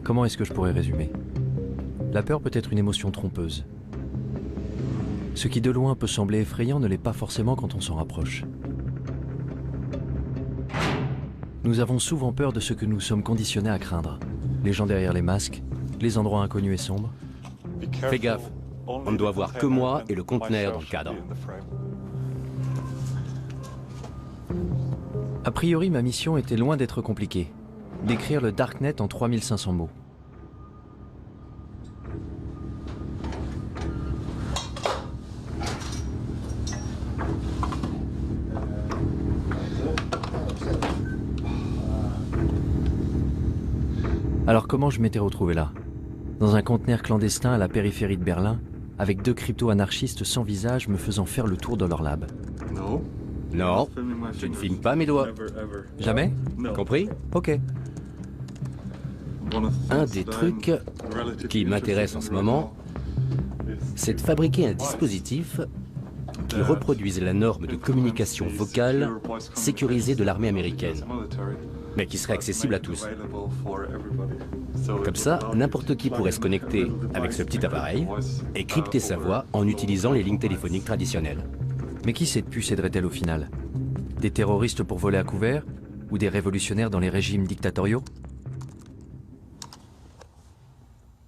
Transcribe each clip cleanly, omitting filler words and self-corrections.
Comment est-ce que je pourrais résumer? La peur peut être une émotion trompeuse. Ce qui de loin peut sembler effrayant ne l'est pas forcément quand on s'en rapproche. Nous avons souvent peur de ce que nous sommes conditionnés à craindre. Les gens derrière les masques, les endroits inconnus et sombres. Fais gaffe, on ne doit voir que moi et le conteneur dans le cadre. A priori, ma mission était loin d'être compliquée. D'écrire le Darknet en 3500 mots. Alors comment je m'étais retrouvé là? Dans un conteneur clandestin à la périphérie de Berlin, avec 2 crypto-anarchistes sans visage me faisant faire le tour de leur lab. Non, tu ne filmes pas mes doigts. Jamais? Compris? Ok. Un des trucs qui m'intéresse en ce moment, c'est de fabriquer un dispositif qui reproduise la norme de communication vocale sécurisée de l'armée américaine, mais qui serait accessible à tous. Comme ça, n'importe qui pourrait se connecter avec ce petit appareil et crypter sa voix en utilisant les lignes téléphoniques traditionnelles. Mais qui cette puce aiderait-elle au final? Des terroristes pour voler à couvert? Ou des révolutionnaires dans les régimes dictatoriaux?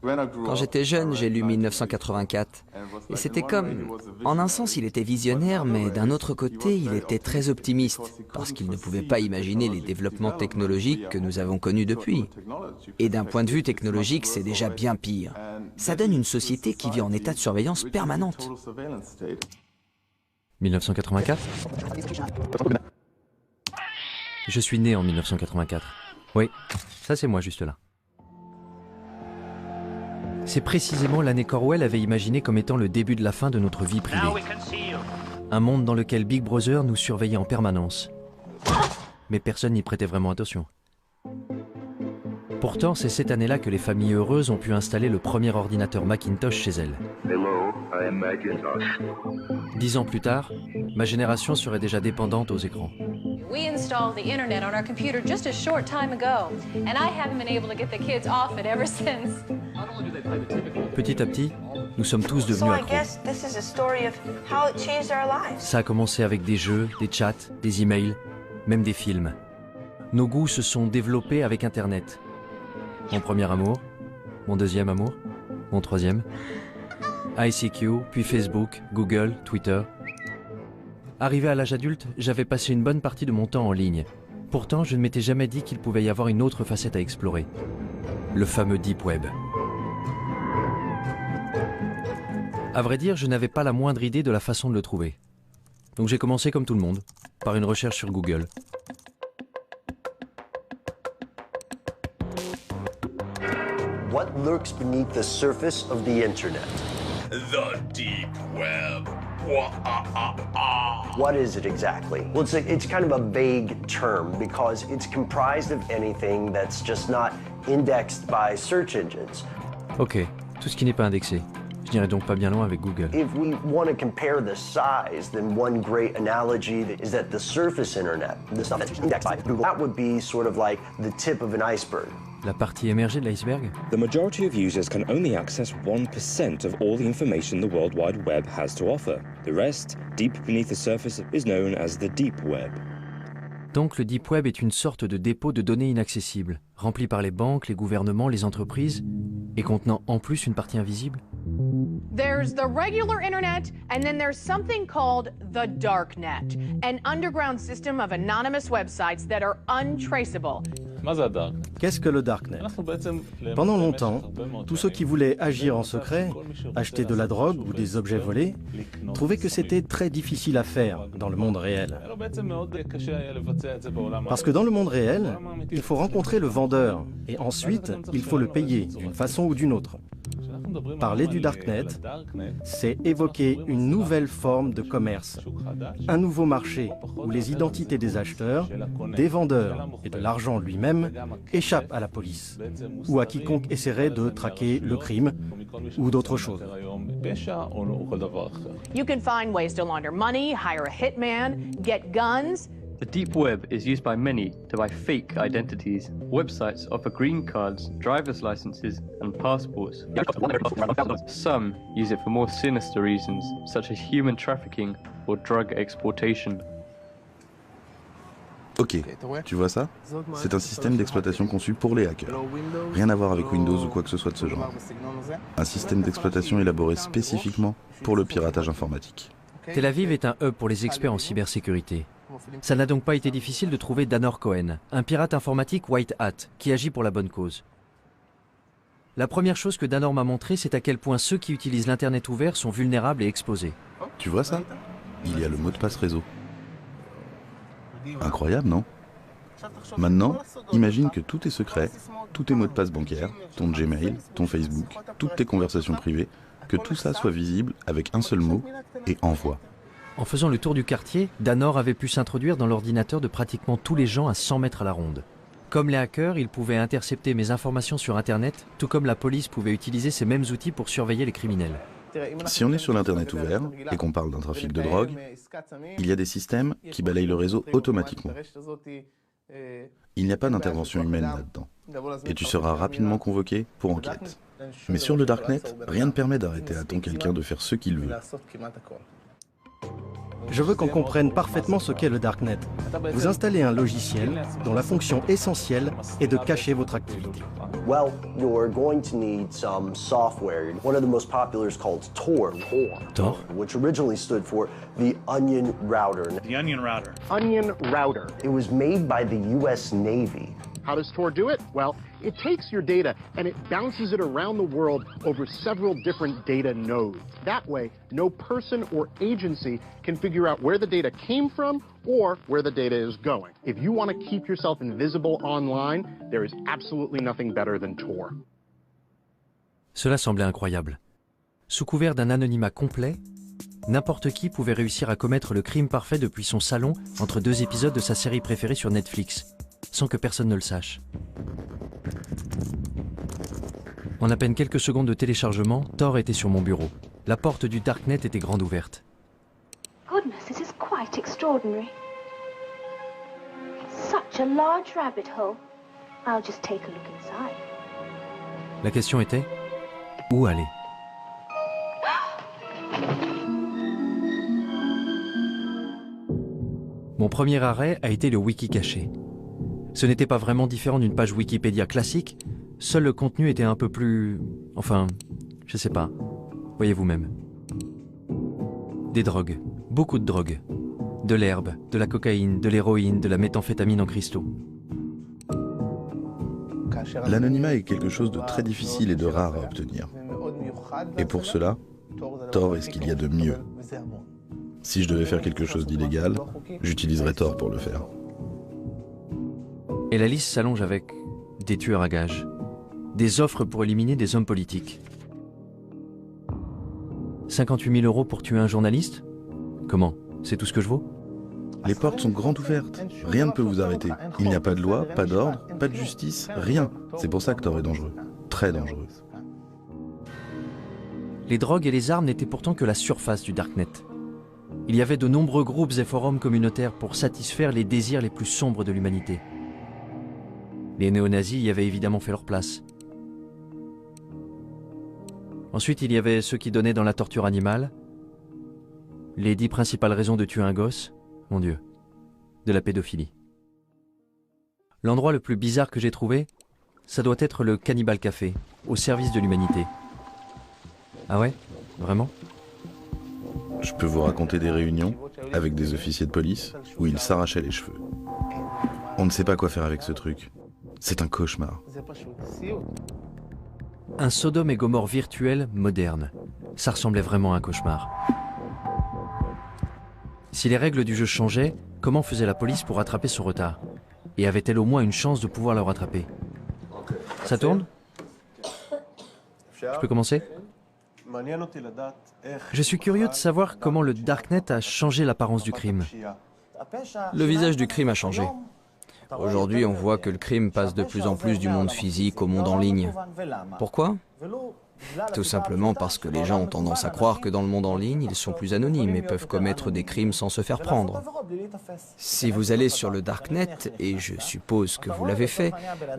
Quand j'étais jeune, j'ai lu 1984. Et c'était comme... En un sens, il était visionnaire, mais d'un autre côté, il était très optimiste, parce qu'il ne pouvait pas imaginer les développements technologiques que nous avons connus depuis. Et d'un point de vue technologique, c'est déjà bien pire. Ça donne une société qui vit en état de surveillance permanente. 1984? Je suis né en 1984. Oui, ça c'est moi juste là. C'est précisément l'année qu'Orwell avait imaginé comme étant le début de la fin de notre vie privée. Un monde dans lequel Big Brother nous surveillait en permanence. Mais personne n'y prêtait vraiment attention. Pourtant, c'est cette année-là que les familles heureuses ont pu installer le premier ordinateur Macintosh chez elles. Hello, I am Macintosh. 10 ans plus tard, ma génération serait déjà dépendante aux écrans. We installed the internet on our computer just a short time ago, and I haven't been able to get the kids off it ever since. Petit à petit, nous sommes tous devenus accros. Ça a commencé avec des jeux, des chats, des emails, même des films. Nos goûts se sont développés avec Internet. Mon premier amour, mon deuxième amour, mon troisième. ICQ, puis Facebook, Google, Twitter. Arrivé à l'âge adulte, j'avais passé une bonne partie de mon temps en ligne. Pourtant, je ne m'étais jamais dit qu'il pouvait y avoir une autre facette à explorer. Le fameux Deep Web. À vrai dire, je n'avais pas la moindre idée de la façon de le trouver. Donc j'ai commencé comme tout le monde, par une recherche sur Google. What lurks beneath the surface of the internet? The deep web. What is it exactly? Well, it's kind of a vague term because it's comprised of anything that's just not indexed by search engines. Ok, tout ce qui n'est pas indexé. Je n'irai donc pas bien loin avec Google. If we want to compare the size, then one great analogy is that the surface internet, the stuff that's indexed by Google, that would be sort of like the tip of an iceberg. La partie émergée de l'iceberg? The majority of users can only access 1% of all the information the World Wide Web has to offer. The rest, deep beneath the surface, is known as the deep web. Donc le Deep Web est une sorte de dépôt de données inaccessibles, rempli par les banques, les gouvernements, les entreprises, et contenant en plus une partie invisible? There's the regular internet, and then there's something called the darknet, an underground system of anonymous websites that are untraceable. Qu'est-ce que le Darknet? Pendant longtemps, tous ceux qui voulaient agir en secret, acheter de la drogue ou des objets volés, trouvaient que c'était très difficile à faire dans le monde réel. Parce que dans le monde réel, il faut rencontrer le vendeur et ensuite, il faut le payer d'une façon ou d'une autre. Parler du Darknet, c'est évoquer une nouvelle forme de commerce, un nouveau marché où les identités des acheteurs, des vendeurs et de l'argent lui-même échappent à la police ou à quiconque essaierait de traquer le crime ou d'autres choses. You can find ways to launder money, hire a hitman, get guns, The deep web is used by many to buy fake identities. Websites offer green cards, driver's licenses, and passports. Some use it for more sinister reasons, such as human trafficking or drug exportation. Ok, tu vois ça? C'est un système d'exploitation conçu pour les hackers. Rien à voir avec Windows ou quoi que ce soit de ce genre. Un système d'exploitation élaboré spécifiquement pour le piratage informatique. Tel Aviv est un hub pour les experts en cybersécurité. Ça n'a donc pas été difficile de trouver Danor Cohen, un pirate informatique white hat, qui agit pour la bonne cause. La première chose que Danor m'a montré, c'est à quel point ceux qui utilisent l'Internet ouvert sont vulnérables et exposés. Tu vois ça? Il y a le mot de passe réseau. Incroyable, non? Maintenant, imagine que tous tes secrets, tous tes mots de passe bancaires, ton Gmail, ton Facebook, toutes tes conversations privées, que tout ça soit visible avec un seul mot et envoie. En faisant le tour du quartier, Danor avait pu s'introduire dans l'ordinateur de pratiquement tous les gens à 100 mètres à la ronde. Comme les hackers, ils pouvaient intercepter mes informations sur Internet, tout comme la police pouvait utiliser ces mêmes outils pour surveiller les criminels. Si on est sur l'Internet ouvert et qu'on parle d'un trafic de drogue, il y a des systèmes qui balayent le réseau automatiquement. Il n'y a pas d'intervention humaine là-dedans. Et tu seras rapidement convoqué pour enquête. Mais sur le Darknet, rien ne permet d'arrêter à temps quelqu'un de faire ce qu'il veut. Je veux qu'on comprenne parfaitement ce qu'est le Darknet. Vous installez un logiciel dont la fonction essentielle est de cacher votre activité. Well, you're going to need some software. One of the most popular is called Tor. Tor? Which originally stood for the Onion Router. The Onion Router. Onion Router. It was made by the US Navy. How does Tor do it? Well, it takes your data and it bounces it around the world over several different data nodes. That way, no person or agency can figure out where the data came from or where the data is going. If you want to keep yourself invisible online, there is absolutely nothing better than Tor. Cela semblait incroyable. Sous couvert d'un anonymat complet, n'importe qui pouvait réussir à commettre le crime parfait depuis son salon entre deux épisodes de sa série préférée sur Netflix, sans que personne ne le sache. En à peine quelques secondes de téléchargement, Tor était sur mon bureau. La porte du Darknet était grande ouverte. Goodness, this is quite extraordinary. Such a large rabbit hole. I'll just take a look inside. La question était, où aller? Mon premier arrêt a été le wiki caché. Ce n'était pas vraiment différent d'une page Wikipédia classique, seul le contenu était un peu plus... enfin, je sais pas, voyez vous-même. Des drogues, beaucoup de drogues. De l'herbe, de la cocaïne, de l'héroïne, de la méthamphétamine en cristaux. L'anonymat est quelque chose de très difficile et de rare à obtenir. Et pour cela, Tor est ce qu'il y a de mieux. Si je devais faire quelque chose d'illégal, j'utiliserais Tor pour le faire. Et la liste s'allonge avec des tueurs à gages, des offres pour éliminer des hommes politiques. 58 000 € pour tuer un journaliste? Comment? C'est tout ce que je vaux? Les portes sont grandes ouvertes. Rien ne peut vous arrêter. Il n'y a pas de loi, pas d'ordre, pas de justice, rien. C'est pour ça que Tor est dangereux. Très dangereux. Les drogues et les armes n'étaient pourtant que la surface du Darknet. Il y avait de nombreux groupes et forums communautaires pour satisfaire les désirs les plus sombres de l'humanité. Les néo-nazis y avaient évidemment fait leur place. Ensuite, il y avait ceux qui donnaient dans la torture animale, les 10 principales raisons de tuer un gosse, mon Dieu, de la pédophilie. L'endroit le plus bizarre que j'ai trouvé, ça doit être le Cannibal Café, au service de l'humanité. Ah ouais? Vraiment? Je peux vous raconter des réunions avec des officiers de police où ils s'arrachaient les cheveux. On ne sait pas quoi faire avec ce truc. C'est un cauchemar. Un Sodome et Gomorrhe virtuel moderne. Ça ressemblait vraiment à un cauchemar. Si les règles du jeu changeaient, comment faisait la police pour rattraper son retard? Et avait-elle au moins une chance de pouvoir le rattraper? Ça tourne? Je peux commencer? Je suis curieux de savoir comment le Darknet a changé l'apparence du crime. Le visage du crime a changé. Aujourd'hui, on voit que le crime passe de plus en plus du monde physique au monde en ligne. Pourquoi? Tout simplement parce que les gens ont tendance à croire que dans le monde en ligne, ils sont plus anonymes et peuvent commettre des crimes sans se faire prendre. Si vous allez sur le Darknet, et je suppose que vous l'avez fait,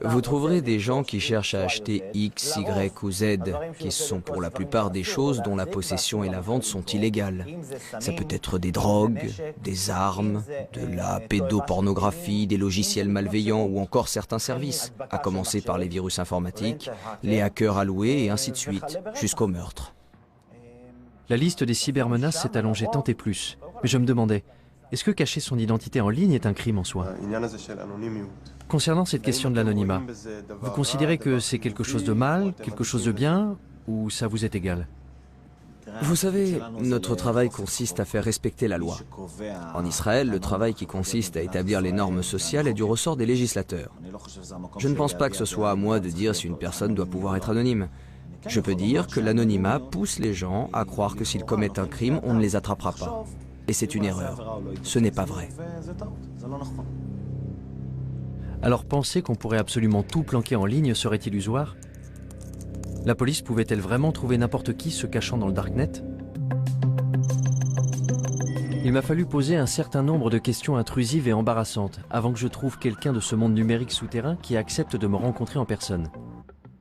vous trouverez des gens qui cherchent à acheter X, Y ou Z, qui sont pour la plupart des choses dont la possession et la vente sont illégales. Ça peut être des drogues, des armes, de la pédopornographie, des logiciels malveillants ou encore certains services, à commencer par les virus informatiques, les hackers alloués et ainsi de suite, jusqu'au meurtre. La liste des cybermenaces s'est allongée tant et plus. Mais je me demandais, est-ce que cacher son identité en ligne est un crime en soi? Concernant cette question de l'anonymat, vous considérez que c'est quelque chose de mal, quelque chose de bien, ou ça vous est égal? Vous savez, notre travail consiste à faire respecter la loi. En Israël, le travail qui consiste à établir les normes sociales est du ressort des législateurs. Je ne pense pas que ce soit à moi de dire si une personne doit pouvoir être anonyme. Je peux dire que l'anonymat pousse les gens à croire que s'ils commettent un crime, on ne les attrapera pas. Et c'est une erreur. Ce n'est pas vrai. Alors penser qu'on pourrait absolument tout planquer en ligne serait illusoire? La police pouvait-elle vraiment trouver n'importe qui se cachant dans le Darknet? Il m'a fallu poser un certain nombre de questions intrusives et embarrassantes avant que je trouve quelqu'un de ce monde numérique souterrain qui accepte de me rencontrer en personne.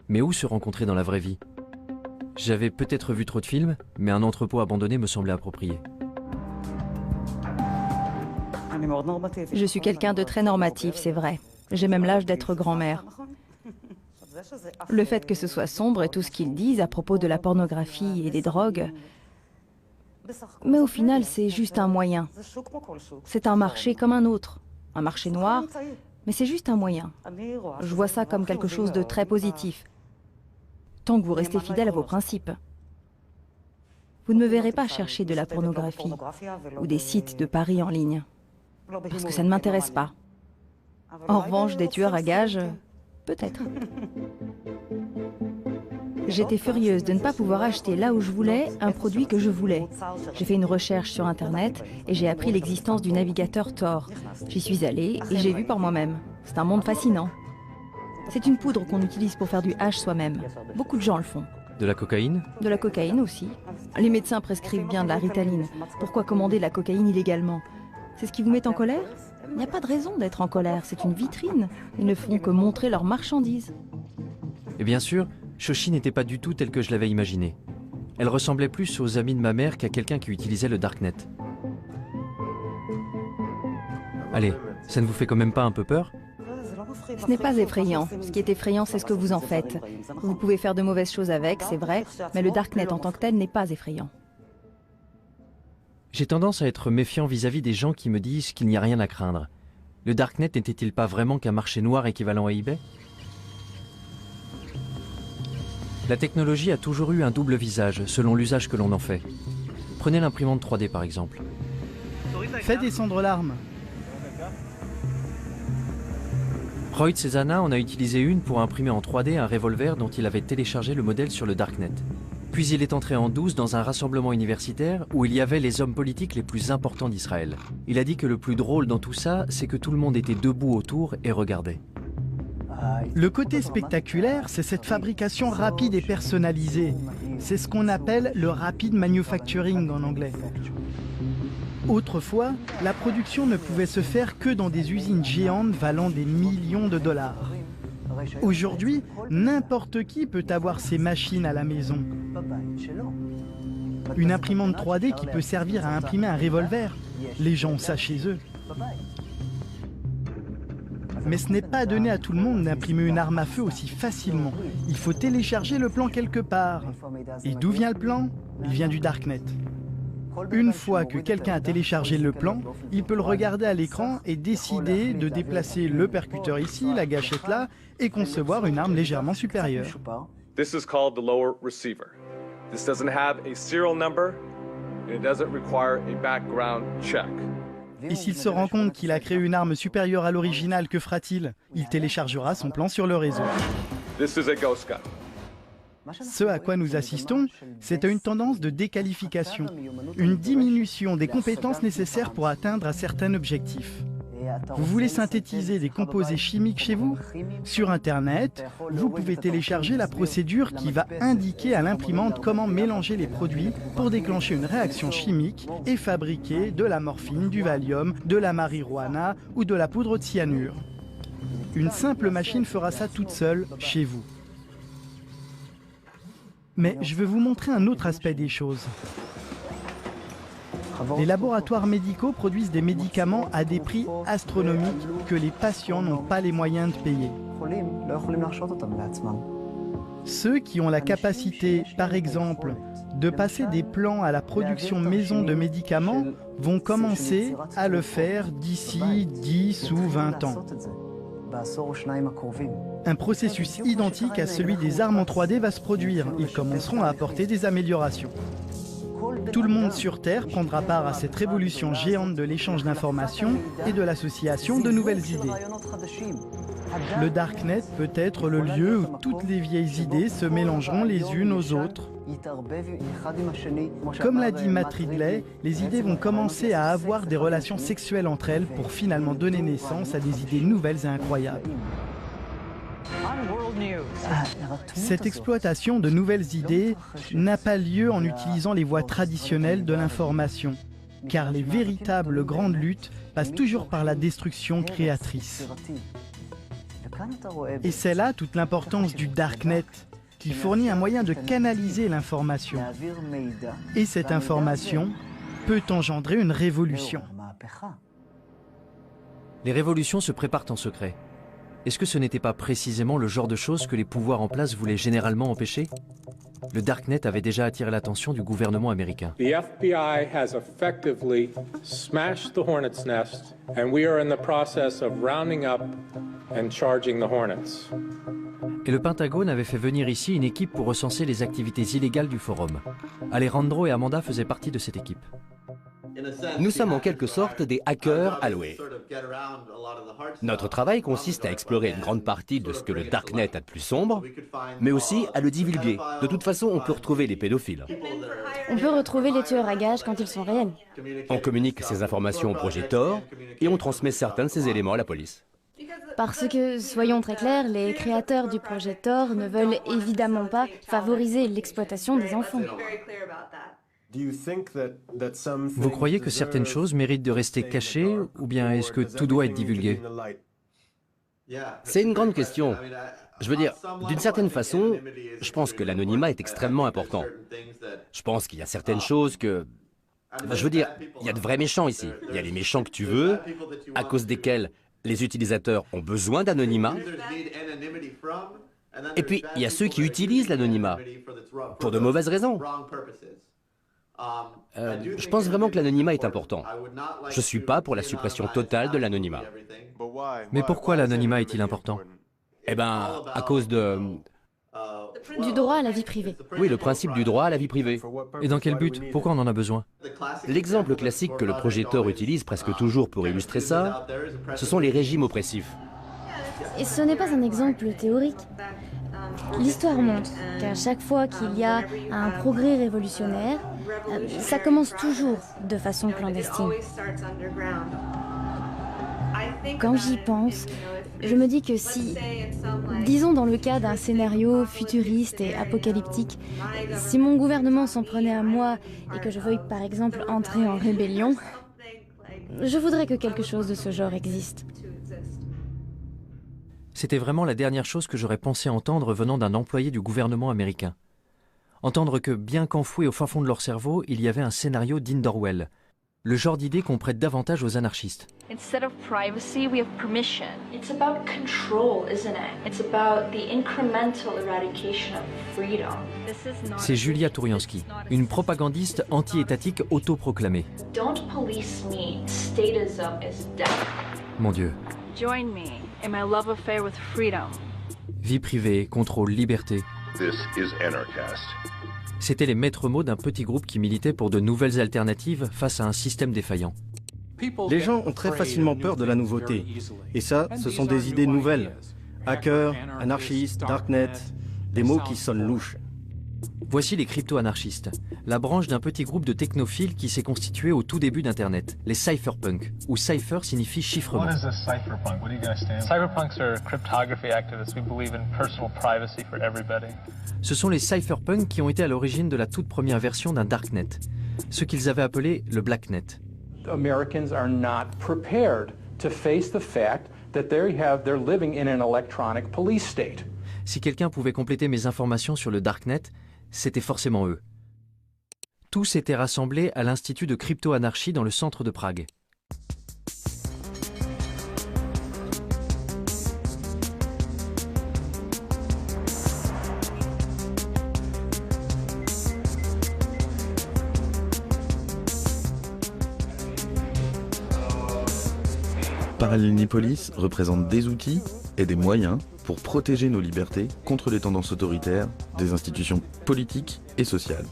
Mais où se rencontrer dans la vraie vie? J'avais peut-être vu trop de films, mais un entrepôt abandonné me semblait approprié. Je suis quelqu'un de très normatif, c'est vrai. J'ai même l'âge d'être grand-mère. Le fait que ce soit sombre et tout ce qu'ils disent à propos de la pornographie et des drogues, mais au final, c'est juste un moyen. C'est un marché comme un autre, un marché noir, mais c'est juste un moyen. Je vois ça comme quelque chose de très positif, tant que vous restez fidèle à vos principes. Vous ne me verrez pas chercher de la pornographie ou des sites de paris en ligne, parce que ça ne m'intéresse pas. En revanche, des tueurs à gages, peut-être. J'étais furieuse de ne pas pouvoir acheter là où je voulais un produit que je voulais. J'ai fait une recherche sur Internet et j'ai appris l'existence du navigateur Tor. J'y suis allée et j'ai vu par moi-même. C'est un monde fascinant. C'est une poudre qu'on utilise pour faire du hash soi-même. Beaucoup de gens le font. De la cocaïne? De la cocaïne aussi. Les médecins prescrivent bien de la Ritaline. Pourquoi commander de la cocaïne illégalement? C'est ce qui vous met en colère? Il n'y a pas de raison d'être en colère, c'est une vitrine. Ils ne font que montrer leurs marchandises. Et bien sûr, Shoshi n'était pas du tout telle que je l'avais imaginée. Elle ressemblait plus aux amis de ma mère qu'à quelqu'un qui utilisait le Darknet. Allez, ça ne vous fait quand même pas un peu peur? Ce n'est pas effrayant. Ce qui est effrayant, c'est ce que vous en faites. Vous pouvez faire de mauvaises choses avec, c'est vrai, mais le Darknet en tant que tel n'est pas effrayant. J'ai tendance à être méfiant vis-à-vis des gens qui me disent qu'il n'y a rien à craindre. Le Darknet n'était-il pas vraiment qu'un marché noir équivalent à eBay? La technologie a toujours eu un double visage, selon l'usage que l'on en fait. Prenez l'imprimante 3D par exemple. Fais descendre l'arme. Roy Cezana en a utilisé une pour imprimer en 3D un revolver dont il avait téléchargé le modèle sur le Darknet. Puis il est entré en douce dans un rassemblement universitaire où il y avait les hommes politiques les plus importants d'Israël. Il a dit que le plus drôle dans tout ça, c'est que tout le monde était debout autour et regardait. Le côté spectaculaire, c'est cette fabrication rapide et personnalisée. C'est ce qu'on appelle le rapid manufacturing en anglais. Autrefois, la production ne pouvait se faire que dans des usines géantes valant des millions de dollars. Aujourd'hui, n'importe qui peut avoir ces machines à la maison. Une imprimante 3D qui peut servir à imprimer un revolver. Les gens ont ça chez eux. Mais ce n'est pas donné à tout le monde d'imprimer une arme à feu aussi facilement. Il faut télécharger le plan quelque part. Et d'où vient le plan? Il vient du Darknet. Une fois que quelqu'un a téléchargé le plan, il peut le regarder à l'écran et décider de déplacer le percuteur ici, la gâchette là, et concevoir une arme légèrement supérieure. This is called the lower receiver. This doesn't have a serial number and it doesn't require a background check. Et s'il se rend compte qu'il a créé une arme supérieure à l'original, que fera-t-il? Il téléchargera son plan sur le réseau. This is a ghost gun. Ce à quoi nous assistons, c'est à une tendance de déqualification, une diminution des compétences nécessaires pour atteindre un certain objectif. Vous voulez synthétiser des composés chimiques chez vous? Sur Internet, vous pouvez télécharger la procédure qui va indiquer à l'imprimante comment mélanger les produits pour déclencher une réaction chimique et fabriquer de la morphine, du Valium, de la marijuana ou de la poudre de cyanure. Une simple machine fera ça toute seule chez vous. Mais je veux vous montrer un autre aspect des choses. Les laboratoires médicaux produisent des médicaments à des prix astronomiques que les patients n'ont pas les moyens de payer. Ceux qui ont la capacité, par exemple, de passer des plans à la production maison de médicaments vont commencer à le faire d'ici 10 ou 20 ans. Un processus identique à celui des armes en 3D va se produire. Ils commenceront à apporter des améliorations. Tout le monde sur Terre prendra part à cette révolution géante de l'échange d'informations et de l'association de nouvelles idées. Le Darknet peut être le lieu où toutes les vieilles idées se mélangeront les unes aux autres. Comme l'a dit Matt Ridley, les idées vont commencer à avoir des relations sexuelles entre elles pour finalement donner naissance à des idées nouvelles et incroyables. Cette exploitation de nouvelles idées n'a pas lieu en utilisant les voies traditionnelles de l'information, car les véritables grandes luttes passent toujours par la destruction créatrice. Et c'est là toute l'importance du Darknet, qui fournit un moyen de canaliser l'information. Et cette information peut engendrer une révolution. Les révolutions se préparent en secret. Est-ce que ce n'était pas précisément le genre de choses que les pouvoirs en place voulaient généralement empêcher? Le Darknet avait déjà attiré l'attention du gouvernement américain. The FBI has effectively smashed the Hornet's nest, and we are in the process of rounding up and charging the Hornets. Et le Pentagone avait fait venir ici une équipe pour recenser les activités illégales du forum. Alejandro et Amanda faisaient partie de cette équipe. Nous sommes en quelque sorte des hackers alloués. Notre travail consiste à explorer une grande partie de ce que le Darknet a de plus sombre, mais aussi à le divulguer. De toute façon, on peut retrouver les pédophiles. On peut retrouver les tueurs à gages quand ils sont réels. On communique ces informations au projet Tor et on transmet certains de ces éléments à la police. Parce que, soyons très clairs, les créateurs du projet Tor ne veulent évidemment pas favoriser l'exploitation des enfants. Vous croyez que certaines choses méritent de rester cachées, ou bien est-ce que tout doit être divulgué? C'est une grande question. Je veux dire, d'une certaine façon, je pense que l'anonymat est extrêmement important. Je pense qu'il y a certaines choses que... Je veux dire, il y a de vrais méchants ici. Il y a les méchants que tu veux, à cause desquels les utilisateurs ont besoin d'anonymat. Et puis, il y a ceux qui utilisent l'anonymat pour de mauvaises raisons. Je pense vraiment que l'anonymat est important. Je ne suis pas pour la suppression totale de l'anonymat. Mais pourquoi l'anonymat est-il important? Eh bien, à cause de... Du droit à la vie privée. Oui, le principe du droit à la vie privée. Et dans quel but? Pourquoi on en a besoin? L'exemple classique que le projet Tor utilise presque toujours pour illustrer ça, ce sont les régimes oppressifs. Et ce n'est pas un exemple théorique. L'histoire montre qu'à chaque fois qu'il y a un progrès révolutionnaire, ça commence toujours de façon clandestine. Quand j'y pense, je me dis que si, disons dans le cas d'un scénario futuriste et apocalyptique, si mon gouvernement s'en prenait à moi et que je veuille par exemple entrer en rébellion, je voudrais que quelque chose de ce genre existe. C'était vraiment la dernière chose que j'aurais pensé entendre venant d'un employé du gouvernement américain. Entendre que, bien qu'enfouis au fin fond de leur cerveau, il y avait un scénario digne d'Orwell. Le genre d'idée qu'on prête davantage aux anarchistes. Instead of privacy, we have permission. It's about control, isn't it? It's about the incremental eradication of freedom. C'est Julia Touriansky, une propagandiste anti-étatique autoproclamée. Don't police me. Statism is death. Mon Dieu. Join me in my love affair with freedom. Vie privée, contrôle, liberté. This is Anarchast. C'étaient les maîtres mots d'un petit groupe qui militait pour de nouvelles alternatives face à un système défaillant. Les gens ont très facilement peur de la nouveauté. Et ça, ce sont des idées nouvelles. Hacker, anarchiste, darknet, des mots qui sonnent louches. Voici les crypto-anarchistes, la branche d'un petit groupe de technophiles qui s'est constitué au tout début d'Internet, les cypherpunks, où cypher signifie chiffrement. What is a cypherpunk? What do you guys stand for? Cypherpunks are cryptography activists. We believe in personal privacy for everybody. Ce sont les cypherpunks qui ont été à l'origine de la toute première version d'un darknet, ce qu'ils avaient appelé le blacknet. Americans are not prepared to face the fact that they're living in an electronic police state. Si quelqu'un pouvait compléter mes informations sur le darknet, c'était forcément eux. Tous étaient rassemblés à l'Institut de crypto-anarchie dans le centre de Prague. Parallelnipolis représente des outils et des moyens pour protéger nos libertés contre les tendances autoritaires des institutions politiques et sociales.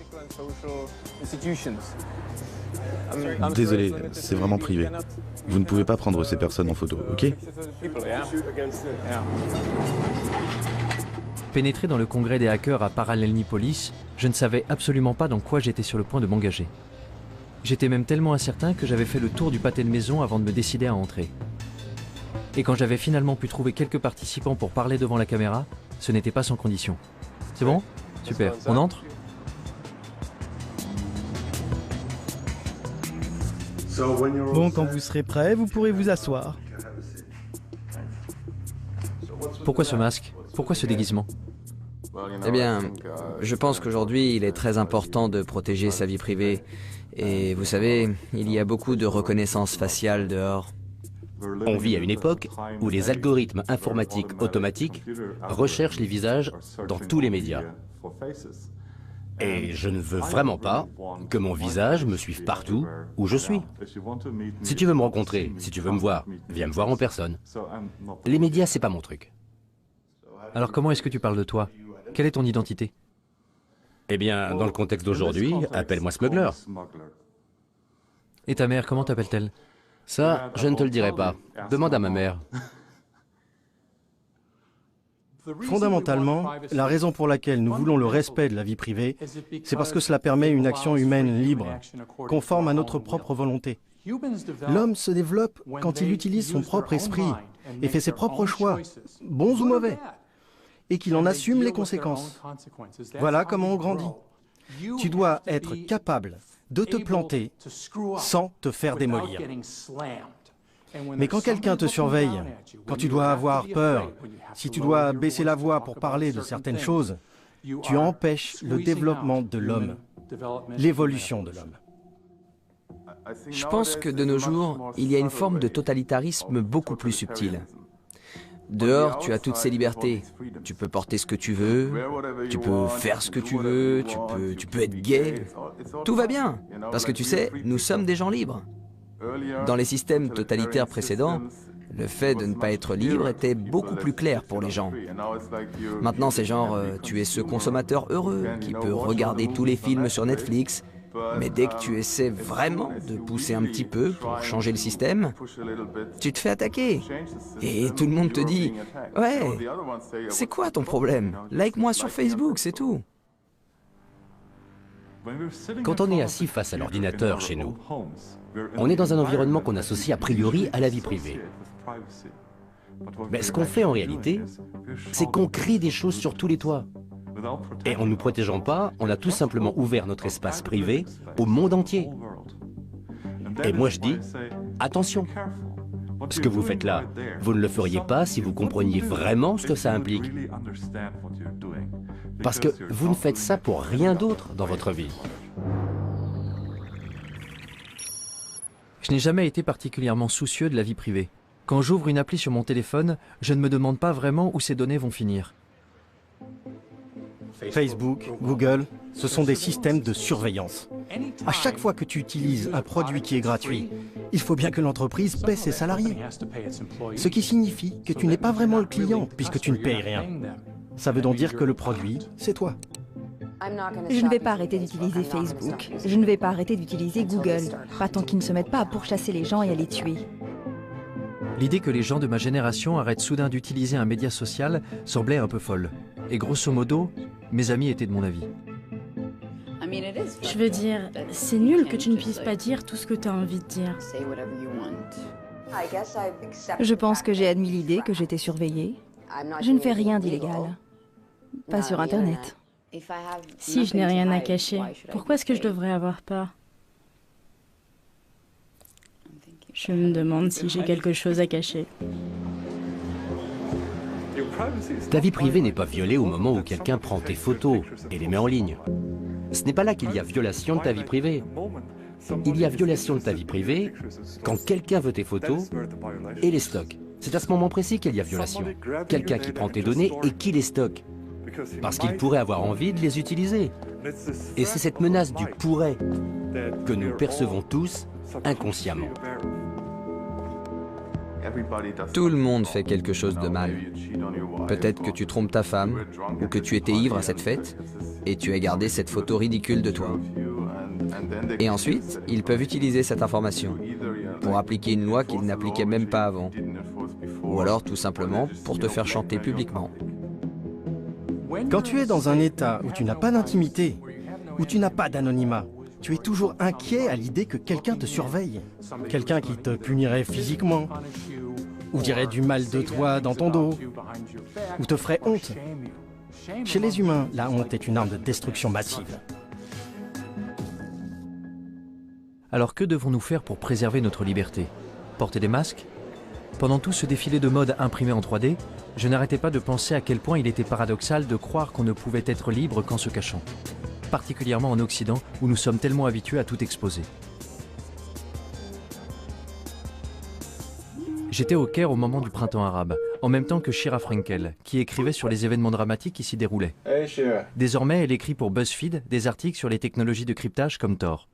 Désolé, c'est vraiment privé. Vous ne pouvez pas prendre ces personnes en photo, ok? Pénétré dans le congrès des hackers à Parallelnipolis, je ne savais absolument pas dans quoi j'étais sur le point de m'engager. J'étais même tellement incertain que j'avais fait le tour du pâté de maison avant de me décider à entrer. Et quand j'avais finalement pu trouver quelques participants pour parler devant la caméra, ce n'était pas sans condition. C'est bon? Super. On entre? Bon, quand vous serez prêt, vous pourrez vous asseoir. Pourquoi ce masque? Pourquoi ce déguisement? Eh bien, je pense qu'aujourd'hui, il est très important de protéger sa vie privée. Et vous savez, il y a beaucoup de reconnaissance faciale dehors. On vit à une époque où les algorithmes informatiques automatiques recherchent les visages dans tous les médias. Et je ne veux vraiment pas que mon visage me suive partout où je suis. Si tu veux me rencontrer, si tu veux me voir, viens me voir en personne. Les médias, c'est pas mon truc. Alors comment est-ce que tu parles de toi? Quelle est ton identité? Eh bien, dans le contexte d'aujourd'hui, appelle-moi Smuggler. Et ta mère, comment t'appelle-t-elle? Ça, je ne te le dirai pas. Demande à ma mère. Fondamentalement, la raison pour laquelle nous voulons le respect de la vie privée, c'est parce que cela permet une action humaine libre, conforme à notre propre volonté. L'homme se développe quand il utilise son propre esprit et fait ses propres choix, bons ou mauvais, et qu'il en assume les conséquences. Voilà comment on grandit. Tu dois être capable de te planter sans te faire démolir. Mais quand quelqu'un te surveille, quand tu dois avoir peur, si tu dois baisser la voix pour parler de certaines choses, tu empêches le développement de l'homme, l'évolution de l'homme. Je pense que de nos jours, il y a une forme de totalitarisme beaucoup plus subtile. Dehors, tu as toutes ces libertés. Tu peux porter ce que tu veux, tu peux faire ce que tu veux, tu peux être gay. Tout va bien, parce que tu sais, nous sommes des gens libres. Dans les systèmes totalitaires précédents, le fait de ne pas être libre était beaucoup plus clair pour les gens. Maintenant, c'est genre, tu es ce consommateur heureux qui peut regarder tous les films sur Netflix, mais dès que tu essaies vraiment de pousser un petit peu pour changer le système, tu te fais attaquer. Et tout le monde te dit « Ouais, c'est quoi ton problème? Like-moi sur Facebook, c'est tout. » Quand on est assis face à l'ordinateur chez nous, on est dans un environnement qu'on associe a priori à la vie privée. Mais ce qu'on fait en réalité, c'est qu'on crie des choses sur tous les toits. Et en ne nous protégeant pas, on a tout simplement ouvert notre espace privé au monde entier. Et moi je dis, attention, ce que vous faites là, vous ne le feriez pas si vous compreniez vraiment ce que ça implique. Parce que vous ne faites ça pour rien d'autre dans votre vie. Je n'ai jamais été particulièrement soucieux de la vie privée. Quand j'ouvre une appli sur mon téléphone, je ne me demande pas vraiment où ces données vont finir. Facebook, Google, ce sont des systèmes de surveillance. À chaque fois que tu utilises un produit qui est gratuit, il faut bien que l'entreprise paie ses salariés. Ce qui signifie que tu n'es pas vraiment le client puisque tu ne payes rien. Ça veut donc dire que le produit, c'est toi. Je ne vais pas arrêter d'utiliser Facebook. Je ne vais pas arrêter d'utiliser Google. Pas tant qu'ils ne se mettent pas à pourchasser les gens et à les tuer. L'idée que les gens de ma génération arrêtent soudain d'utiliser un média social semblait un peu folle. Et grosso modo, mes amis étaient de mon avis. Je veux dire, c'est nul que tu ne puisses pas dire tout ce que tu as envie de dire. Je pense que j'ai admis l'idée que j'étais surveillée. Je ne fais rien d'illégal. Pas sur Internet. Si je n'ai rien à cacher, pourquoi est-ce que je devrais avoir peur? Je me demande si j'ai quelque chose à cacher. Ta vie privée n'est pas violée au moment où quelqu'un prend tes photos et les met en ligne. Ce n'est pas là qu'il y a violation de ta vie privée. Il y a violation de ta vie privée quand quelqu'un veut tes photos et les stocke. C'est à ce moment précis qu'il y a violation. Quelqu'un qui prend tes données et qui les stocke. Parce qu'il pourrait avoir envie de les utiliser. Et c'est cette menace du pourrait que nous percevons tous inconsciemment. Tout le monde fait quelque chose de mal. Peut-être que tu trompes ta femme, ou que tu étais ivre à cette fête, et tu as gardé cette photo ridicule de toi. Et ensuite, ils peuvent utiliser cette information pour appliquer une loi qu'ils n'appliquaient même pas avant. Ou alors tout simplement pour te faire chanter publiquement. Quand tu es dans un état où tu n'as pas d'intimité, où tu n'as pas d'anonymat, tu es toujours inquiet à l'idée que quelqu'un te surveille. Quelqu'un qui te punirait physiquement, ou dirait du mal de toi dans ton dos, ou te ferait honte. Chez les humains, la honte est une arme de destruction massive. Alors que devons-nous faire pour préserver notre liberté? Porter des masques? Pendant tout ce défilé de mode imprimé en 3D, je n'arrêtais pas de penser à quel point il était paradoxal de croire qu'on ne pouvait être libre qu'en se cachant. Particulièrement en Occident, où nous sommes tellement habitués à tout exposer. J'étais au Caire au moment du printemps arabe, en même temps que Shira Frankel, qui écrivait sur les événements dramatiques qui s'y déroulaient. Désormais, elle écrit pour BuzzFeed des articles sur les technologies de cryptage comme Tor.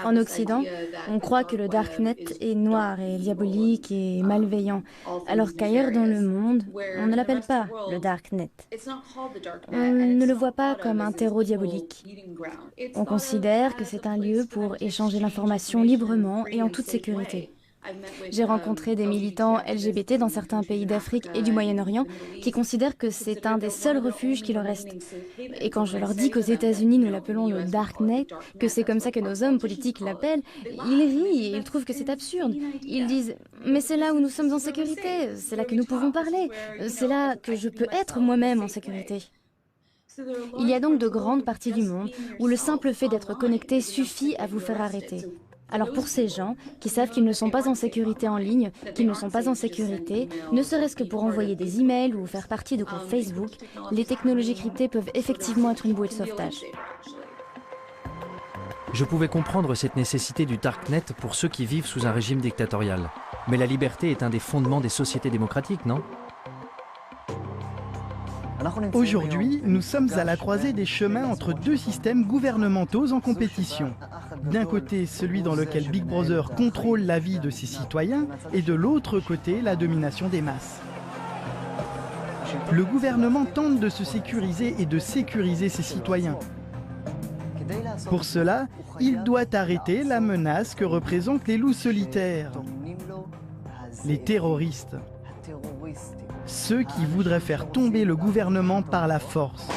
En Occident, on croit que le Darknet est noir et diabolique et malveillant, alors qu'ailleurs dans le monde, on ne l'appelle pas le Darknet. On ne le voit pas comme un terreau diabolique. On considère que c'est un lieu pour échanger l'information librement et en toute sécurité. J'ai rencontré des militants LGBT dans certains pays d'Afrique et du Moyen-Orient qui considèrent que c'est un des seuls refuges qui leur reste. Et quand je leur dis qu'aux États-Unis nous l'appelons le Darknet, que c'est comme ça que nos hommes politiques l'appellent, ils rient et ils trouvent que c'est absurde. Ils disent « Mais c'est là où nous sommes en sécurité, c'est là que nous pouvons parler, c'est là que je peux être moi-même en sécurité. » Il y a donc de grandes parties du monde où le simple fait d'être connecté suffit à vous faire arrêter. Alors pour ces gens qui savent qu'ils ne sont pas en sécurité en ligne, qu'ils ne sont pas en sécurité, ne serait-ce que pour envoyer des emails ou faire partie de groupes Facebook, les technologies cryptées peuvent effectivement être une bouée de sauvetage. Je pouvais comprendre cette nécessité du Darknet pour ceux qui vivent sous un régime dictatorial. Mais la liberté est un des fondements des sociétés démocratiques, non? Aujourd'hui, nous sommes à la croisée des chemins entre deux systèmes gouvernementaux en compétition. D'un côté, celui dans lequel Big Brother contrôle la vie de ses citoyens, et de l'autre côté, la domination des masses. Le gouvernement tente de se sécuriser et de sécuriser ses citoyens. Pour cela, il doit arrêter la menace que représentent les loups solitaires, les terroristes. Ceux qui voudraient faire tomber le gouvernement par la force.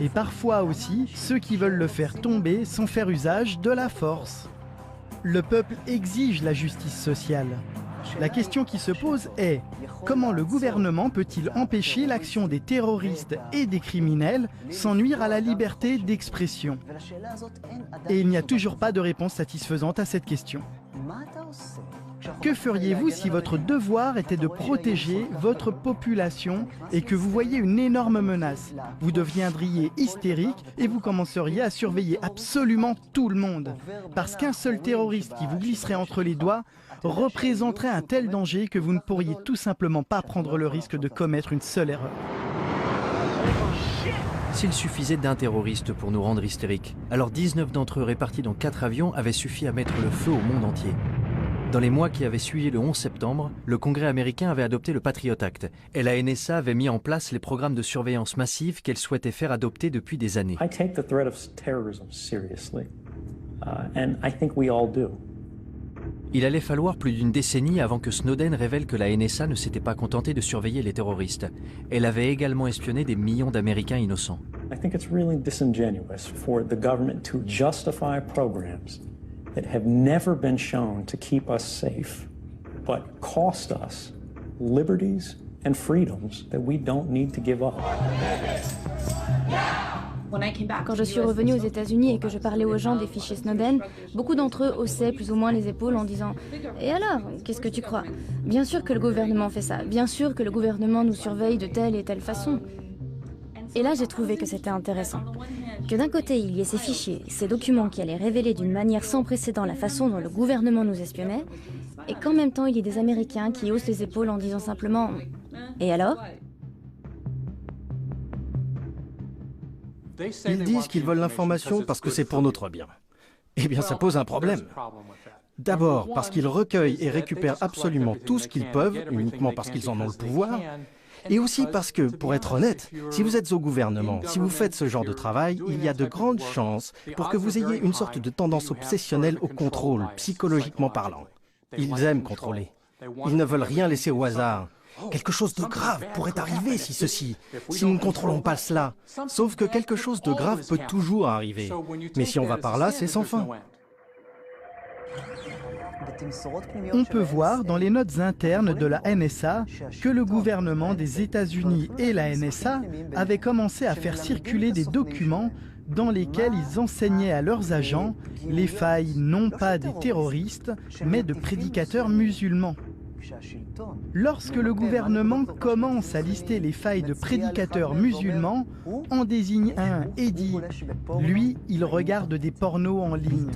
Et parfois aussi, ceux qui veulent le faire tomber sans faire usage de la force. Le peuple exige la justice sociale. La question qui se pose est, comment le gouvernement peut-il empêcher l'action des terroristes et des criminels sans nuire à la liberté d'expression? Et il n'y a toujours pas de réponse satisfaisante à cette question. Que feriez-vous si votre devoir était de protéger votre population et que vous voyez une énorme menace? Vous deviendriez hystérique et vous commenceriez à surveiller absolument tout le monde. Parce qu'un seul terroriste qui vous glisserait entre les doigts représenterait un tel danger que vous ne pourriez tout simplement pas prendre le risque de commettre une seule erreur. S'il suffisait d'un terroriste pour nous rendre hystériques, alors 19 d'entre eux répartis dans 4 avions avaient suffi à mettre le feu au monde entier. Dans les mois qui avaient suivi le 11 septembre, le Congrès américain avait adopté le Patriot Act et la NSA avait mis en place les programmes de surveillance massive qu'elle souhaitait faire adopter depuis des années. Il allait falloir plus d'une décennie avant que Snowden révèle que la NSA ne s'était pas contentée de surveiller les terroristes. Elle avait également espionné des millions d'Américains innocents. I think it's really disingenuous for the government to justify programs that have never been shown to keep us safe, but cost us liberties and freedoms that we don't need to give up. Quand je suis revenue aux États-Unis et que je parlais aux gens des fichiers Snowden, beaucoup d'entre eux haussaient plus ou moins les épaules en disant « Et alors, qu'est-ce que tu crois? Bien sûr que le gouvernement fait ça, bien sûr que le gouvernement nous surveille de telle et telle façon. » Et là, j'ai trouvé que c'était intéressant. Que d'un côté, il y ait ces fichiers, ces documents qui allaient révéler d'une manière sans précédent la façon dont le gouvernement nous espionnait, et qu'en même temps, il y ait des Américains qui haussent les épaules en disant simplement « Et alors ?» Ils disent qu'ils veulent l'information parce que c'est pour notre bien. Eh bien, ça pose un problème. D'abord, parce qu'ils recueillent et récupèrent absolument tout ce qu'ils peuvent, uniquement parce qu'ils en ont le pouvoir, et aussi parce que, pour être honnête, si vous êtes au gouvernement, si vous faites ce genre de travail, il y a de grandes chances pour que vous ayez une sorte de tendance obsessionnelle au contrôle, psychologiquement parlant. Ils aiment contrôler. Ils ne veulent rien laisser au hasard. Quelque chose de grave pourrait arriver si nous ne contrôlons pas cela. Sauf que quelque chose de grave peut toujours arriver. Mais si on va par là, c'est sans fin. On peut voir dans les notes internes de la NSA que le gouvernement des États-Unis et la NSA avaient commencé à faire circuler des documents dans lesquels ils enseignaient à leurs agents les failles non pas des terroristes, mais de prédicateurs musulmans. Lorsque le gouvernement commence à lister les failles de prédicateurs musulmans, en désigne un et dit « lui, il regarde des pornos en ligne ».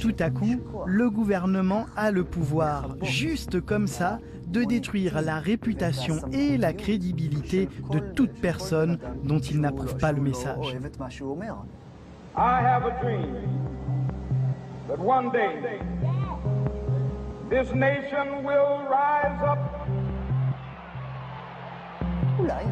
Tout à coup, le gouvernement a le pouvoir, juste comme ça, de détruire la réputation et la crédibilité de toute personne dont il n'approuve pas le message. I have a dream that one day this nation will rise up.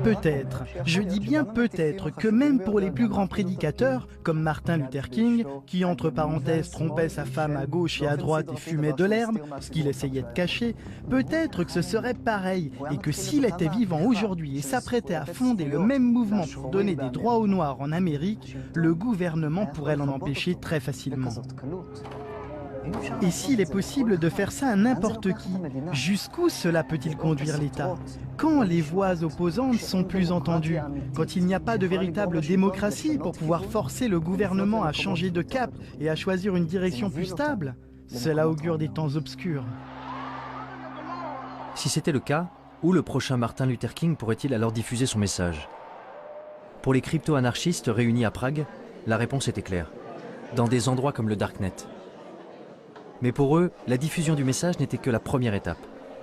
Peut-être, je dis bien peut-être, que même pour les plus grands prédicateurs, comme Martin Luther King, qui entre parenthèses trompait sa femme à gauche et à droite et fumait de l'herbe, ce qu'il essayait de cacher, peut-être que ce serait pareil, et que s'il était vivant aujourd'hui et s'apprêtait à fonder le même mouvement pour donner des droits aux Noirs en Amérique, le gouvernement pourrait l'en empêcher très facilement. Et s'il est possible de faire ça à n'importe qui, jusqu'où cela peut-il conduire l'État? Quand les voix opposantes sont plus entendues? Quand il n'y a pas de véritable démocratie pour pouvoir forcer le gouvernement à changer de cap et à choisir une direction plus stable? Cela augure des temps obscurs. Si c'était le cas, où le prochain Martin Luther King pourrait-il alors diffuser son message? Pour les crypto-anarchistes réunis à Prague, la réponse était claire. Dans des endroits comme le Darknet. Mais pour eux, la diffusion du message n'était que la première étape.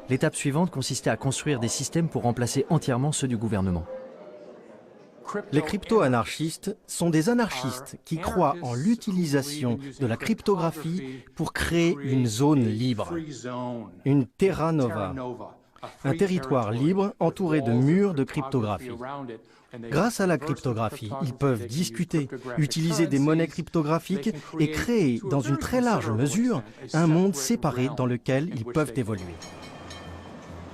L'étape suivante consistait à construire des systèmes pour remplacer entièrement ceux du gouvernement. Les crypto-anarchistes sont des anarchistes qui croient en l'utilisation de la cryptographie pour créer une zone libre, une terra nova, un territoire libre entouré de murs de cryptographie. Grâce à la cryptographie, ils peuvent discuter, utiliser des monnaies cryptographiques et créer, dans une très large mesure, un monde séparé dans lequel ils peuvent évoluer.